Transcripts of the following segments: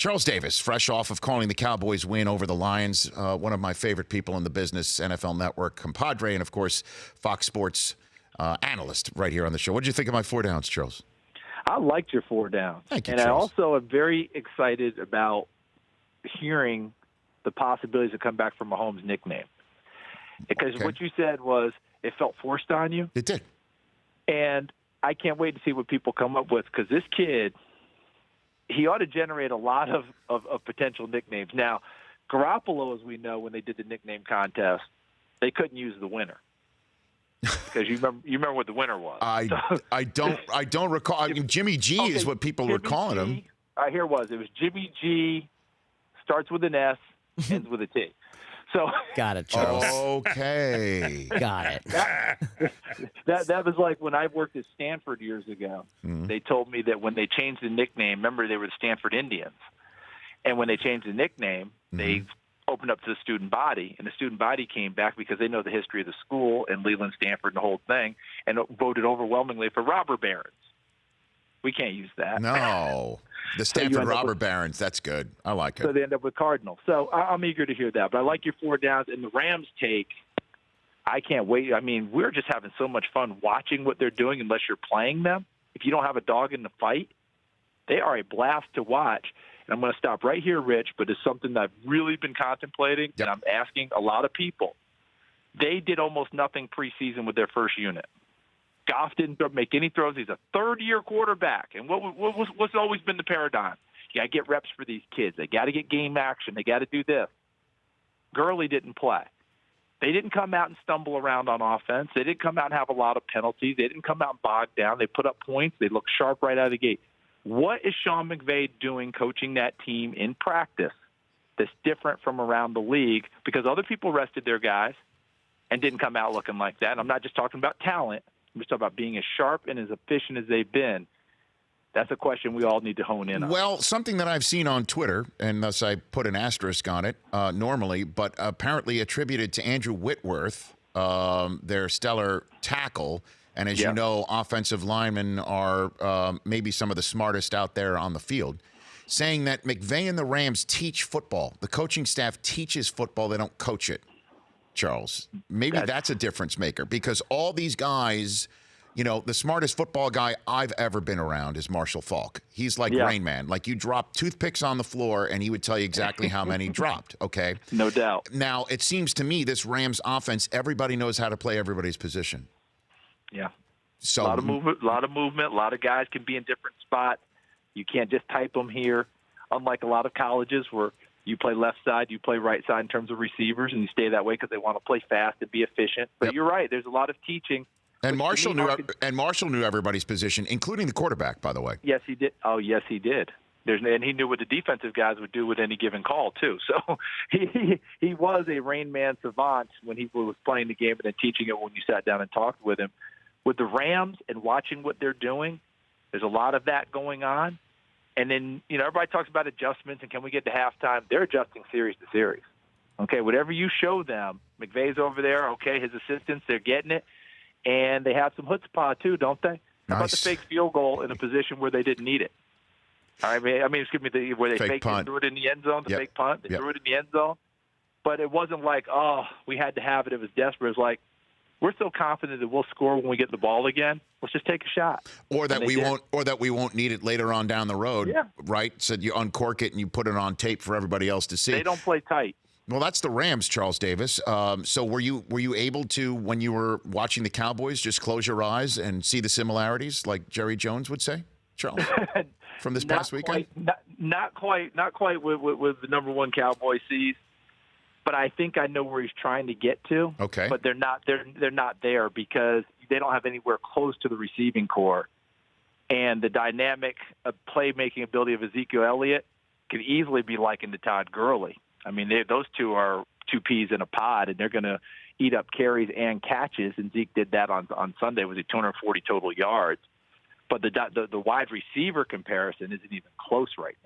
Charles Davis, fresh off of calling the Cowboys win over the Lions, one of my favorite people in the business, NFL Network compadre, and, of course, Fox Sports analyst right here on the show. What did you think of my 4 downs, Charles? I liked your 4 downs. Thank you, and Charles. I also am very excited about hearing the possibilities to come back from Mahomes' nickname. Because what you said was it felt forced on you. It did. And I can't wait to see what people come up with, because this kid, he ought to generate a lot of potential nicknames. Now, Garoppolo, as we know, when they did the nickname contest, they couldn't use the winner. Because you remember what the winner was. I don't recall. I mean, Jimmy G is what people were calling him. Here it was. It was Jimmy G, starts with an S, ends with a T. So got it, Charles. Okay. Got it. That was like when I worked at Stanford years ago. Mm-hmm. They told me that when they changed the nickname, remember they were the Stanford Indians, and when they changed the nickname, they opened up to the student body, and the student body came back because they know the history of the school and Leland, Stanford, and the whole thing, and voted overwhelmingly for robber barons. We can't use that. No. The Stanford robber barons, that's good. I like it. So they end up with Cardinal. So I'm eager to hear that. But I like your 4 downs. And the Rams take, I can't wait. I mean, we're just having so much fun watching what they're doing unless you're playing them. If you don't have a dog in the fight, they are a blast to watch. And I'm going to stop right here, Rich, but it's something that I've really been contemplating, and I'm asking a lot of people. They did almost nothing preseason with their first unit. Goff didn't make any throws. He's a third-year quarterback. And what's always been the paradigm? You got to get reps for these kids. They got to get game action. They got to do this. Gurley didn't play. They didn't come out and stumble around on offense. They didn't come out and have a lot of penalties. They didn't come out and bog down. They put up points. They looked sharp right out of the gate. What is Sean McVay doing coaching that team in practice that's different from around the league? Because other people rested their guys and didn't come out looking like that. And I'm not just talking about talent. I'm just talking about being as sharp and as efficient as they've been. That's a question we all need to hone in on. Well, something that I've seen on Twitter, and thus I put an asterisk on it normally, but apparently attributed to Andrew Whitworth, their stellar tackle. And as you know, offensive linemen are maybe some of the smartest out there on the field, saying that McVay and the Rams teach football. The coaching staff teaches football. They don't coach it. Charles, maybe that's a difference maker, because all these guys, you know, the smartest football guy I've ever been around is Marshall Faulk. He's like Rain Man. Like, you drop toothpicks on the floor and he would tell you exactly how many dropped, okay? No doubt. Now, it seems to me this Rams offense, everybody knows how to play everybody's position. Yeah. So a lot of movement, a lot of guys can be in different spots. You can't just type them here, unlike a lot of colleges where you play left side, you play right side in terms of receivers, and you stay that way because they want to play fast and be efficient. But you're right. There's a lot of teaching. And Marshall knew everybody's position, including the quarterback, by the way. Yes, he did. Oh, yes, he did. And he knew what the defensive guys would do with any given call, too. So he was a Rain Man savant when he was playing the game and then teaching it when you sat down and talked with him. With the Rams and watching what they're doing, there's a lot of that going on. And then, you know, everybody talks about adjustments and can we get to halftime? They're adjusting series to series. Okay, whatever you show them, McVay's over there, okay, his assistants, they're getting it. And they have some chutzpah, too, don't they? How about the fake field goal in a position where they didn't need it? I mean, excuse me, where they faked it, threw it in the end zone, the fake punt. They threw it in the end zone. But it wasn't like, we had to have it. It was desperate. It was like, we're so confident that we'll score when we get the ball again. Let's just take a shot. Or that we won't need it later on down the road, right? So you uncork it and you put it on tape for everybody else to see. They don't play tight. Well, that's the Rams, Charles Davis. So were you able to, when you were watching the Cowboys, just close your eyes and see the similarities, like Jerry Jones would say, Charles, from this past weekend? Not quite with the number one Cowboy sees. But I think I know where he's trying to get to. Okay. But they're not there because they don't have anywhere close to the receiving core. And the dynamic playmaking ability of Ezekiel Elliott could easily be likened to Todd Gurley. I mean, those two are two peas in a pod, and they're going to eat up carries and catches. And Zeke did that on Sunday. It was 240 total yards. But the wide receiver comparison isn't even close right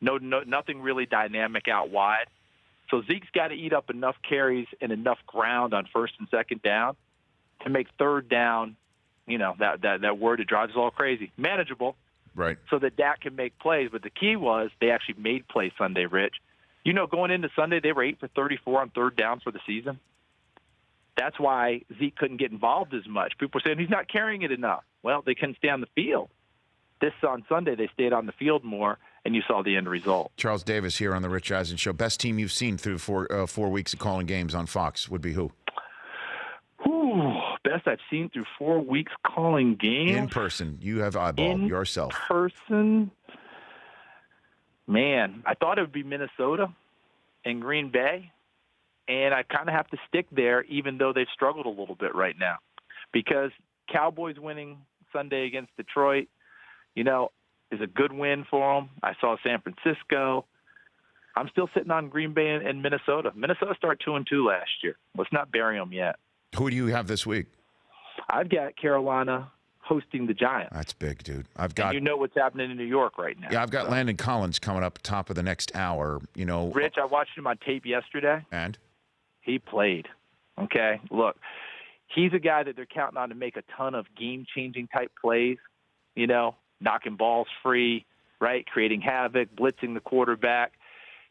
now. Nothing really dynamic out wide. So Zeke's got to eat up enough carries and enough ground on first and second down to make third down, you know, that word that drives us all crazy, manageable. Right. so that Dak can make plays. But the key was they actually made plays Sunday, Rich. Going into Sunday, they were 8 for 34 on third down for the season. That's why Zeke couldn't get involved as much. People were saying he's not carrying it enough. Well, they couldn't stay on the field. On Sunday, they stayed on the field more, and you saw the end result. Charles Davis here on the Rich Eisen Show. Best team you've seen through 4 weeks of calling games on Fox would be who? Best I've seen through 4 weeks calling games. In person. You have eyeballed yourself. In person. Man, I thought it would be Minnesota and Green Bay, and I kind of have to stick there even though they've struggled a little bit right now because Cowboys winning Sunday against Detroit, is a good win for them. I saw San Francisco. I'm still sitting on Green Bay and Minnesota. Minnesota started 2-2 last year. Let's not bury them yet. Who do you have this week? I've got Carolina hosting the Giants. That's big, dude. And what's happening in New York right now. Yeah, I've got Landon Collins coming up top of the next hour. Rich, I watched him on tape yesterday. And? He played. Okay, look, he's a guy that they're counting on to make a ton of game-changing type plays, knocking balls free, right, creating havoc, blitzing the quarterback.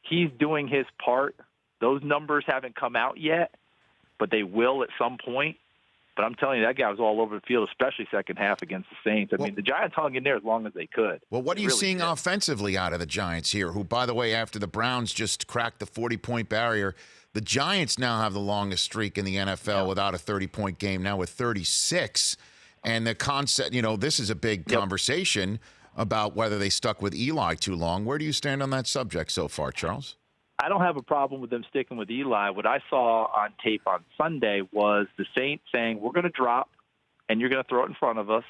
He's doing his part. Those numbers haven't come out yet, but they will at some point. But I'm telling you, that guy was all over the field, especially second half against the Saints. I mean, the Giants hung in there as long as they could. Well, what are you seeing offensively out of the Giants here, who, by the way, after the Browns just cracked the 40-point barrier, the Giants now have the longest streak in the NFL without a 30-point game, now with 36. And the concept, this is a big conversation about whether they stuck with Eli too long. Where do you stand on that subject so far, Charles? I don't have a problem with them sticking with Eli. What I saw on tape on Sunday was the Saints saying, we're going to drop, and you're going to throw it in front of us,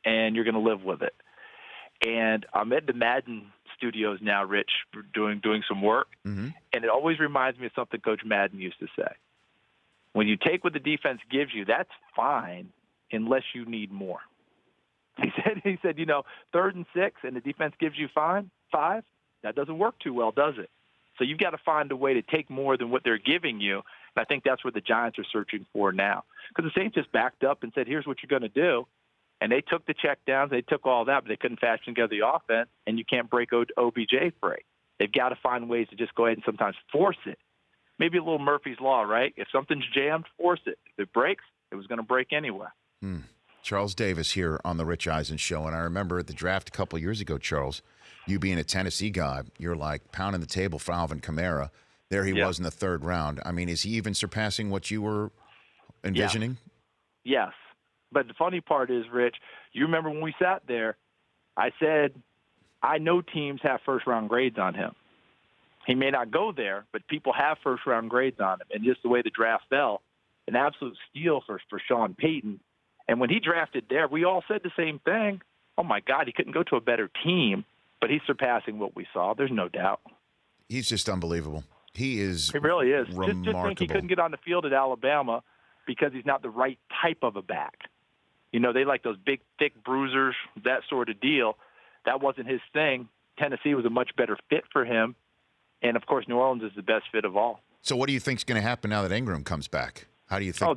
and you're going to live with it. And I'm at the Madden studios now, Rich, doing some work, and it always reminds me of something Coach Madden used to say. When you take what the defense gives you, that's fine unless you need more. He said, 3rd and 6, and the defense gives you 5, that doesn't work too well, does it? So you've got to find a way to take more than what they're giving you. And I think that's what the Giants are searching for now. Because the Saints just backed up and said, here's what you're going to do. And they took the checkdowns. They took all that, but they couldn't fashion together the offense. And you can't break OBJ free. They've got to find ways to just go ahead and sometimes force it. Maybe a little Murphy's Law, right? If something's jammed, force it. If it breaks, it was going to break anyway. Charles Davis here on the Rich Eisen Show. And I remember at the draft a couple of years ago, Charles, you being a Tennessee guy, you're like pounding the table for Alvin Kamara. There he was in the 3rd round. I mean, is he even surpassing what you were envisioning? Yes. But the funny part is, Rich, you remember when we sat there, I said, I know teams have first-round grades on him. He may not go there, but people have first-round grades on him. And just the way the draft fell, an absolute steal for Sean Payton. And when he drafted there, we all said the same thing. Oh, my God, he couldn't go to a better team. But he's surpassing what we saw. There's no doubt. He's just unbelievable. He really is. Remarkable. Just think he couldn't get on the field at Alabama because he's not the right type of a back. They like those big, thick bruisers, that sort of deal. That wasn't his thing. Tennessee was a much better fit for him. And, of course, New Orleans is the best fit of all. So what do you think is going to happen now that Ingram comes back? How do you think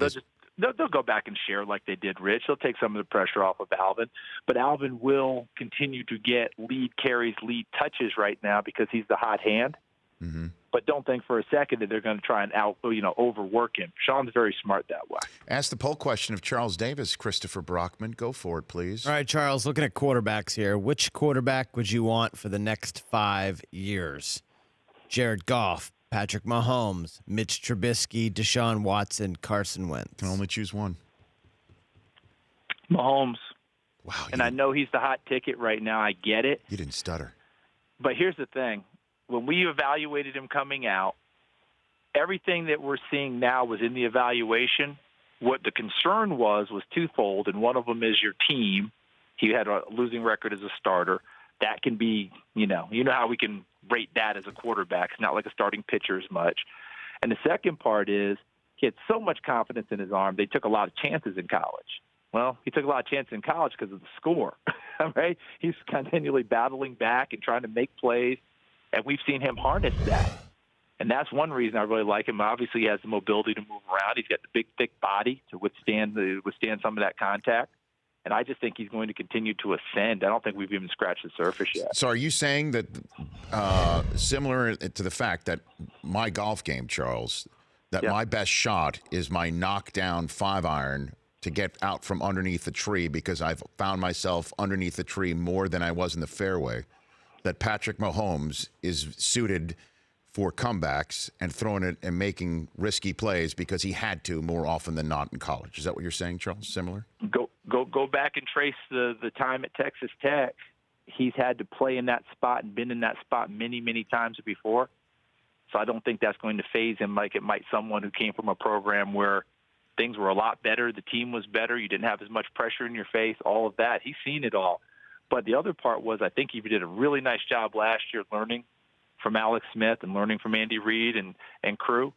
They'll go back and share like they did, Rich. They'll take some of the pressure off of Alvin. But Alvin will continue to get lead carries, lead touches right now because he's the hot hand. But don't think for a second that they're going to try and overwork him. Sean's very smart that way. Ask the poll question of Charles Davis, Christopher Brockman. Go for it, please. All right, Charles, looking at quarterbacks here. Which quarterback would you want for the next 5 years? Jared Goff, Patrick Mahomes, Mitch Trubisky, Deshaun Watson, Carson Wentz. Can only choose one. Mahomes. Wow. And I know he's the hot ticket right now. I get it. You didn't stutter. But here's the thing. When we evaluated him coming out, everything that we're seeing now was in the evaluation. What the concern was twofold, and one of them is your team. He had a losing record as a starter. That can be, you know how we can rate that as a quarterback. It's not like a starting pitcher as much. And the second part is he had so much confidence in his arm, they took a lot of chances in college. Well, he took a lot of chances in college because of the score, right? He's continually battling back and trying to make plays, and we've seen him harness that. And that's one reason I really like him. Obviously, he has the mobility to move around. He's got the big, thick body to withstand some of that contact. And I just think he's going to continue to ascend. I don't think we've even scratched the surface yet. So are you saying that similar to the fact that my golf game, Charles, that my best shot is my knockdown 5-iron to get out from underneath the tree because I've found myself underneath the tree more than I was in the fairway, that Patrick Mahomes is suited for comebacks and throwing it and making risky plays because he had to more often than not in college? Is that what you're saying, Charles? Similar? Go back and trace the time at Texas Tech. He's had to play in that spot and been in that spot many, many times before. So I don't think that's going to phase him like it might someone who came from a program where things were a lot better, the team was better, you didn't have as much pressure in your face, all of that. He's seen it all. But the other part was I think he did a really nice job last year learning from Alex Smith and learning from Andy Reid and crew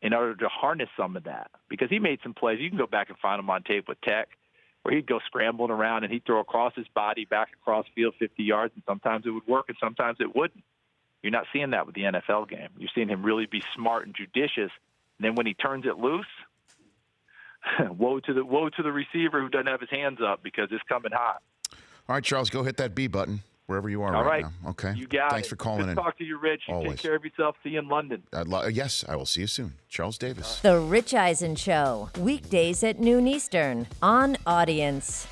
in order to harness some of that. Because he made some plays. You can go back and find him on tape with Tech where he'd go scrambling around and he'd throw across his body back across field 50 yards, and sometimes it would work and sometimes it wouldn't. You're not seeing that with the NFL game. You're seeing him really be smart and judicious. And then when he turns it loose, woe to the receiver who doesn't have his hands up because it's coming hot. All right, Charles, go hit that B button wherever you are right now. Okay. You got Thanks it. for calling Good in. to talk to you, Rich. You Always. take care of yourself. See you in London. Yes, I will see you soon. Charles Davis. The Rich Eisen Show, weekdays at noon Eastern on Audience.